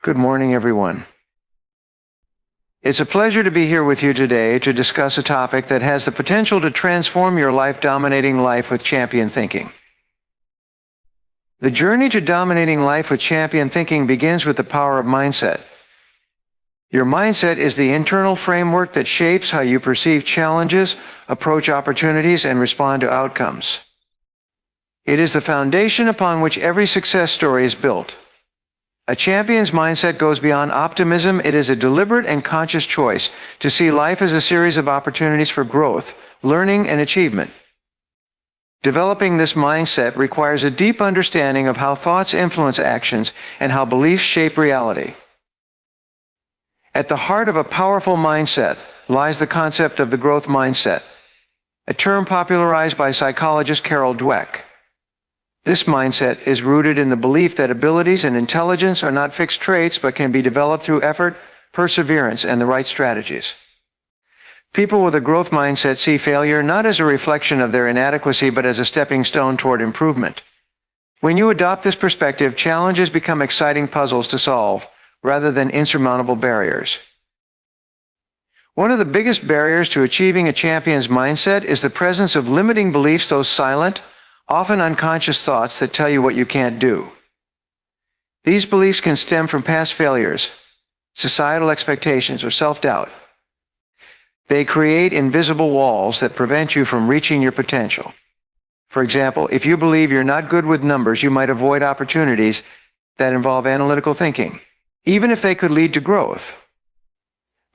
Good morning, everyone. It's a pleasure to be here with you today to discuss a topic that has the potential to transform your life, dominating life with champion thinking. The journey to dominating life with champion thinking begins with the power of mindset. Your mindset is the internal framework that shapes how you perceive challenges, approach opportunities, and respond to outcomes. It is the foundation upon which every success story is built. A champion's mindset goes beyond optimism. It is a deliberate and conscious choice to see life as a series of opportunities for growth, learning, and achievement. Developing this mindset requires a deep understanding of how thoughts influence actions and how beliefs shape reality. At the heart of a powerful mindset lies the concept of the growth mindset, a term popularized by psychologist Carol Dweck. This mindset is rooted in the belief that abilities and intelligence are not fixed traits but can be developed through effort, perseverance, and the right strategies. People with a growth mindset see failure not as a reflection of their inadequacy but as a stepping stone toward improvement. When you adopt this perspective, challenges become exciting puzzles to solve rather than insurmountable barriers. One of the biggest barriers to achieving a champion's mindset is the presence of limiting beliefs, those silent, often unconscious thoughts that tell you what you can't do. These beliefs can stem from past failures, societal expectations, or self-doubt. They create invisible walls that prevent you from reaching your potential. For example, if you believe you're not good with numbers, you might avoid opportunities that involve analytical thinking, even if they could lead to growth.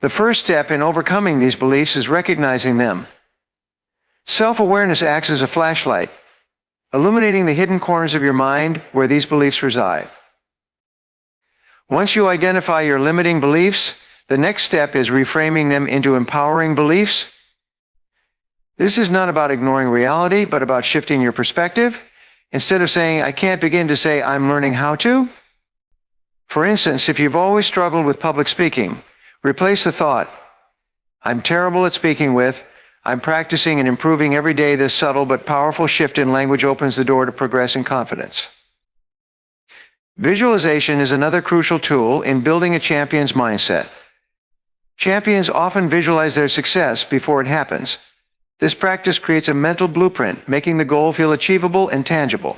The first step in overcoming these beliefs is recognizing them. Self-awareness acts as a flashlight, illuminating the hidden corners of your mind where these beliefs reside. Once you identify your limiting beliefs, the next step is reframing them into empowering beliefs. This is not about ignoring reality, but about shifting your perspective. Instead of saying, "I can't begin," to say, "I'm learning how to." For instance, if you've always struggled with public speaking, replace the thought, "I'm terrible at speaking," with, "I'm practicing and improving every day." This subtle but powerful shift in language opens the door to progress and confidence. Visualization is another crucial tool in building a champion's mindset. Champions often visualize their success before it happens. This practice creates a mental blueprint, making the goal feel achievable and tangible.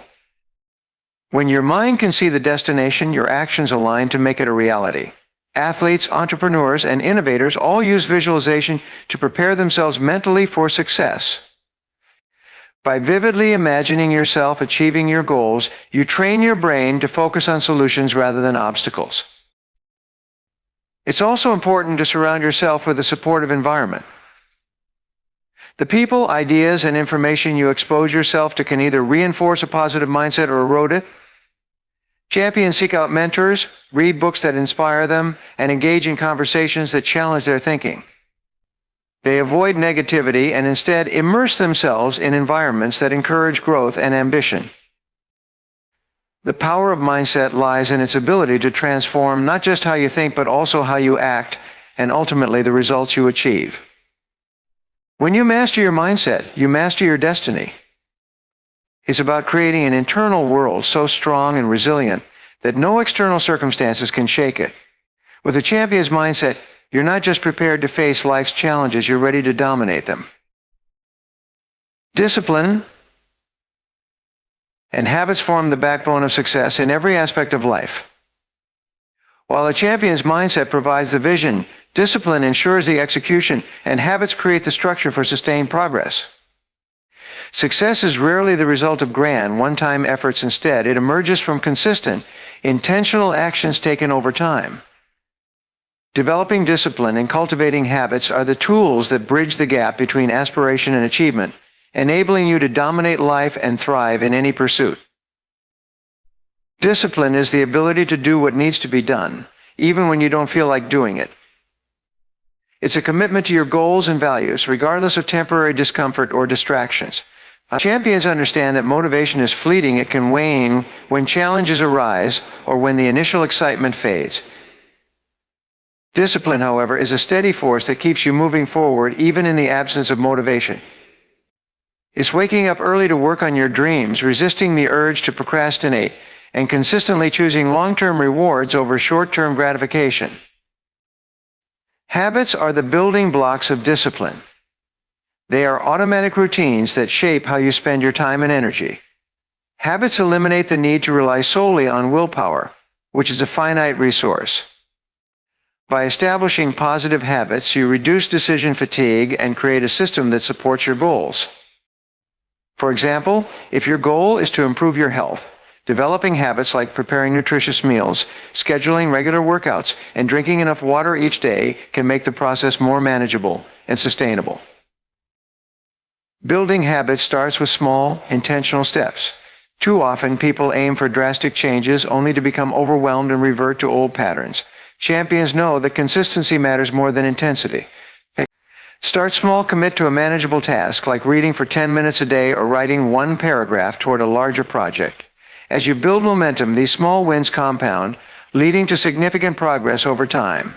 When your mind can see the destination, your actions align to make it a reality. Athletes, entrepreneurs, and innovators all use visualization to prepare themselves mentally for success. By vividly imagining yourself achieving your goals, you train your brain to focus on solutions rather than obstacles. It's also important to surround yourself with a supportive environment. The people, ideas, and information you expose yourself to can either reinforce a positive mindset or erode it. Champions seek out mentors, read books that inspire them, and engage in conversations that challenge their thinking. They avoid negativity and instead immerse themselves in environments that encourage growth and ambition. The power of mindset lies in its ability to transform not just how you think, but also how you act, and ultimately the results you achieve. When you master your mindset, you master your destiny. It's about creating an internal world so strong and resilient that no external circumstances can shake it. With a champion's mindset, you're not just prepared to face life's challenges, you're ready to dominate them. Discipline and habits form the backbone of success in every aspect of life. While a champion's mindset provides the vision, discipline ensures the execution, and habits create the structure for sustained progress. Success is rarely the result of grand, one-time efforts. Instead, it emerges from consistent, intentional actions taken over time. Developing discipline and cultivating habits are the tools that bridge the gap between aspiration and achievement, enabling you to dominate life and thrive in any pursuit. Discipline is the ability to do what needs to be done, even when you don't feel like doing it. It's a commitment to your goals and values, regardless of temporary discomfort or distractions. Champions understand that motivation is fleeting. It can wane when challenges arise or when the initial excitement fades. Discipline, however, is a steady force that keeps you moving forward even in the absence of motivation. It's waking up early to work on your dreams, resisting the urge to procrastinate, and consistently choosing long-term rewards over short-term gratification. Habits are the building blocks of discipline. They are automatic routines that shape how you spend your time and energy. Habits eliminate the need to rely solely on willpower, which is a finite resource. By establishing positive habits, you reduce decision fatigue and create a system that supports your goals. For example, if your goal is to improve your health, developing habits like preparing nutritious meals, scheduling regular workouts, and drinking enough water each day can make the process more manageable and sustainable. Building habits starts with small, intentional steps. Too often, people aim for drastic changes only to become overwhelmed and revert to old patterns. Champions know that consistency matters more than intensity. Start small, commit to a manageable task like reading for 10 minutes a day or writing one paragraph toward a larger project. As you build momentum, these small wins compound, leading to significant progress over time.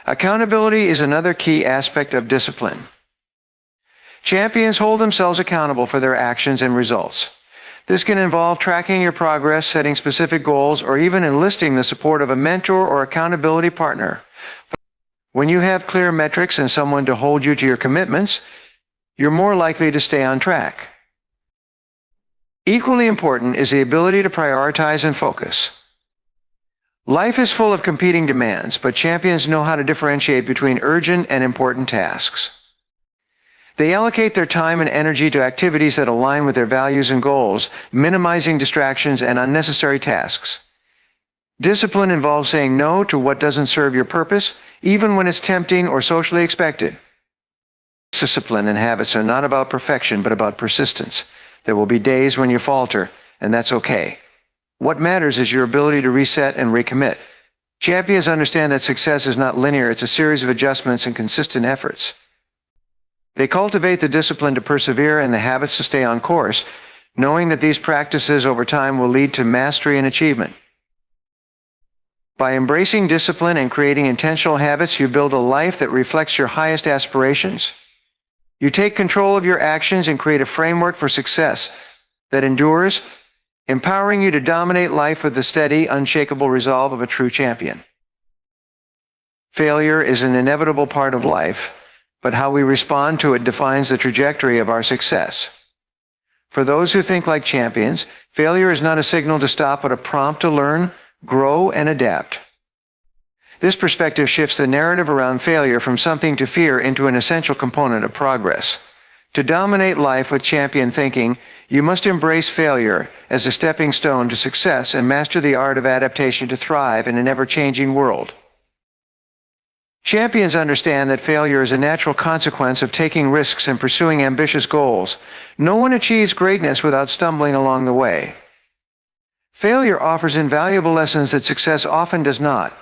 Accountability is another key aspect of discipline. Champions hold themselves accountable for their actions and results. This can involve tracking your progress, setting specific goals, or even enlisting the support of a mentor or accountability partner. When you have clear metrics and someone to hold you to your commitments, you're more likely to stay on track. Equally important is the ability to prioritize and focus. Life is full of competing demands, but champions know how to differentiate between urgent and important tasks. They allocate their time and energy to activities that align with their values and goals, minimizing distractions and unnecessary tasks. Discipline involves saying no to what doesn't serve your purpose, even when it's tempting or socially expected. Discipline and habits are not about perfection, but about persistence. There will be days when you falter, and that's okay. What matters is your ability to reset and recommit. Champions understand that success is not linear, it's a series of adjustments and consistent efforts. They cultivate the discipline to persevere and the habits to stay on course, knowing that these practices over time will lead to mastery and achievement. By embracing discipline and creating intentional habits, you build a life that reflects your highest aspirations. You take control of your actions and create a framework for success that endures, empowering you to dominate life with the steady, unshakable resolve of a true champion. Failure is an inevitable part of life, but how we respond to it defines the trajectory of our success. For those who think like champions, failure is not a signal to stop, but a prompt to learn, grow, and adapt. This perspective shifts the narrative around failure from something to fear into an essential component of progress. To dominate life with champion thinking, you must embrace failure as a stepping stone to success and master the art of adaptation to thrive in an ever-changing world. Champions understand that failure is a natural consequence of taking risks and pursuing ambitious goals. No one achieves greatness without stumbling along the way. Failure offers invaluable lessons that success often does not.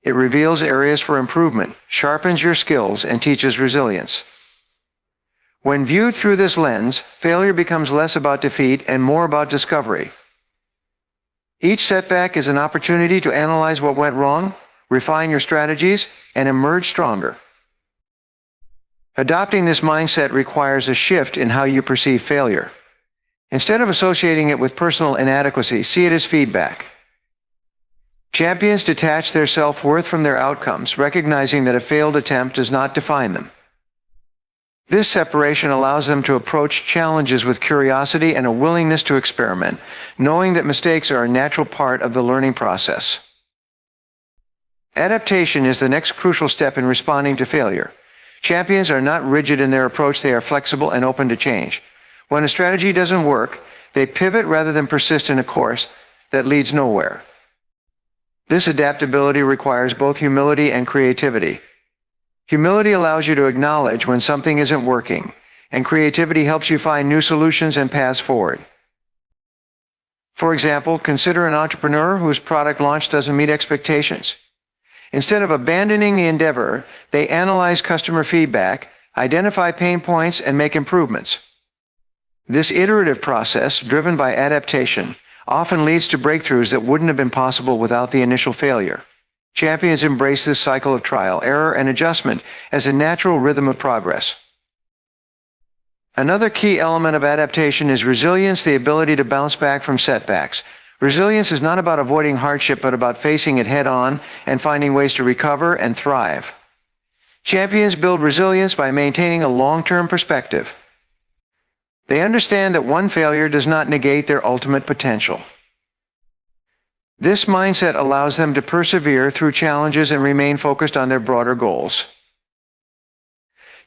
It reveals areas for improvement, sharpens your skills, and teaches resilience. When viewed through this lens, failure becomes less about defeat and more about discovery. Each setback is an opportunity to analyze what went wrong, refine your strategies, and emerge stronger. Adopting this mindset requires a shift in how you perceive failure. Instead of associating it with personal inadequacy, see it as feedback. Champions detach their self-worth from their outcomes, recognizing that a failed attempt does not define them. This separation allows them to approach challenges with curiosity and a willingness to experiment, knowing that mistakes are a natural part of the learning process. Adaptation is the next crucial step in responding to failure. Champions are not rigid in their approach, they are flexible and open to change. When a strategy doesn't work, they pivot rather than persist in a course that leads nowhere. This adaptability requires both humility and creativity. Humility allows you to acknowledge when something isn't working, and creativity helps you find new solutions and paths forward. For example, consider an entrepreneur whose product launch doesn't meet expectations. Instead of abandoning the endeavor, they analyze customer feedback, identify pain points, and make improvements. This iterative process, driven by adaptation, often leads to breakthroughs that wouldn't have been possible without the initial failure. Champions embrace this cycle of trial, error, and adjustment as a natural rhythm of progress. Another key element of adaptation is resilience, the ability to bounce back from setbacks. Resilience is not about avoiding hardship, but about facing it head on and finding ways to recover and thrive. Champions build resilience by maintaining a long-term perspective. They understand that one failure does not negate their ultimate potential. This mindset allows them to persevere through challenges and remain focused on their broader goals.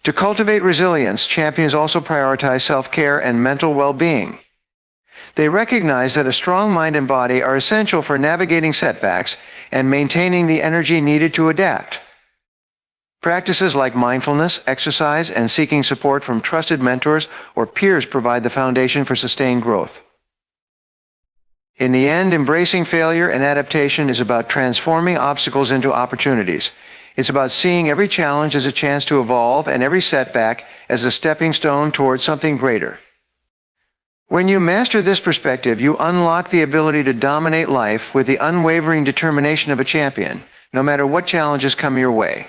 To cultivate resilience, champions also prioritize self-care and mental well-being. They recognize that a strong mind and body are essential for navigating setbacks and maintaining the energy needed to adapt. Practices like mindfulness, exercise, and seeking support from trusted mentors or peers provide the foundation for sustained growth. In the end, embracing failure and adaptation is about transforming obstacles into opportunities. It's about seeing every challenge as a chance to evolve and every setback as a stepping stone towards something greater. When you master this perspective, you unlock the ability to dominate life with the unwavering determination of a champion, no matter what challenges come your way.